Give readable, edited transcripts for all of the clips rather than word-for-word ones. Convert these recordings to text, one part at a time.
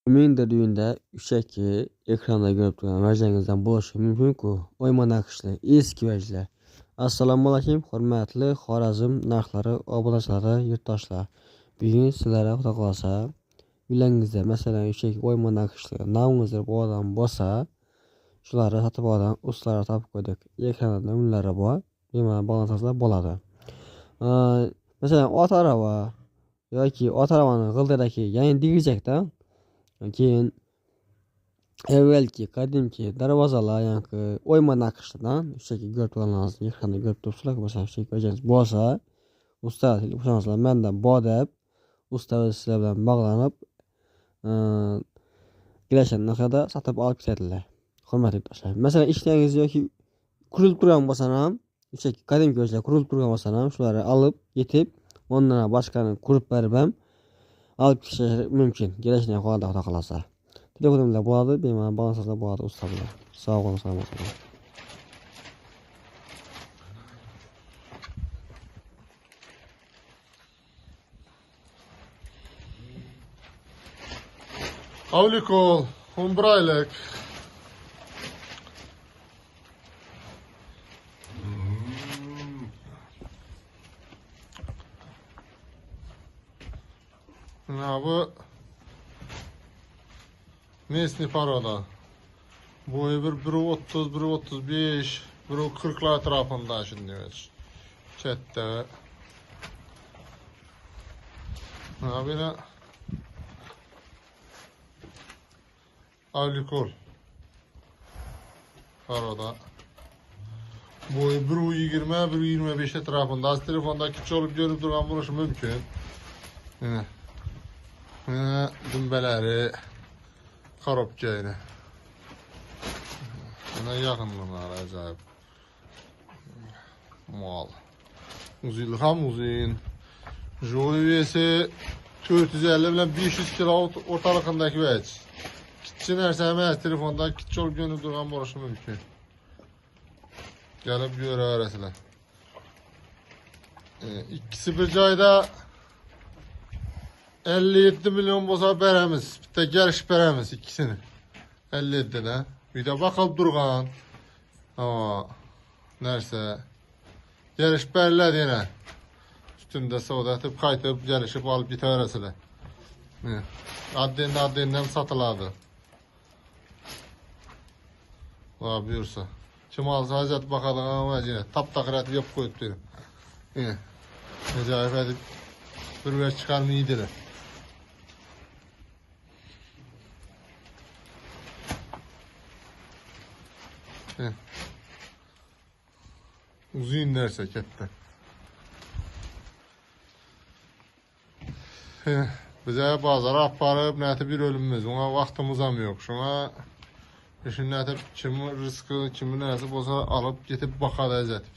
Kimingdir uyida ushaki ekranda ko'rib turgan vajingizdan bo'lishi mumkin-ku. Oyma naqshli eski vajlar. Assalomu alaykum, hurmatli Xorazm narxlari obunachilari, yurtdoshlar. Bugun sizlarga xudo qolsa, uyingizda masalan ushaki oyma naqshli nomingizda bu odam bo'lsa, shularni sotib olgan ustalarni topib qo'ydik. Ekranda uylari bor, bemalol bog'lansangiz bo'ladi. Masalan, ot arava yoki ot aravani g'ildirakli yangi digijakda keyin evvelki qadimki darvozalar yoki oyma naqshdan ushaki ko'rib turganlaringizni ekranda ko'rib turibsizlar. Masalan, ushaki vajangiz bo'lsa, usta o'shalar menda bor deb, usta sizlar bilan bog'lanib, kelishgan narxda sotib olib ketadilar. Hurmatli yurtdoshlar. Masalan, ishlaringiz yoki qurilib turgan bo'lsa ham, ushaki qadimki vajalar qurilib turgan bo'lsa ham, shularni olib yetib, ondan boshqani qurib berib ham olib ketish mumkin. Kelishgan holda xudo xolasa. Telefonimda bo'ladi, bemalol bog'lansangiz bo'ladi usta bilan. Sog' bo'ling, salomat bo'ling. Avlikol, 11 aylık. Bu Nesni paroda. Boyu 1.30, 1.35, 1.40'lar tarafında şimdi. Çette. Abine Avlikol paroda. Boyu 1.20, 1.25 etrafında. Az telefonda küçük olup görüp duran buluşu mümkün. Dümbeleri Karopçayını. Buna yakınlılar acayip. Mal. Uzun ham uzun. Joyvesi 450 bilen 500 kilo ortalıkındaki veç. Kitçi nerse hemen telefonda kitçi olup gönül durgan boruşu mümkün. Gelip göre arasıyla. İkisi bir cayda 57 milyon bolsa beremiz. Bir de geliş beremiz ikisini. 57'den. Bir de bakıp durgan. Ama nerse geliş berler yine. Üstünde savda atıp kaytıp gelişip alıp biter arasıyla. Addinden satıladı. Allah buyursa. Kim alsa hazret bakalım ama yine tap takırat yapıp koyup derim. Yine. Acayip edip bir ver çıkarmayı iyidir. Uzun derse kette. Bize bazara aparıp neti bir ölümümüz. Ona vaktimiz ham yok. Şuna işin neti kimin rızkı, kimin nasip olsa alıp getip bakadı ezetip.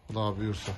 Xuda buyursa.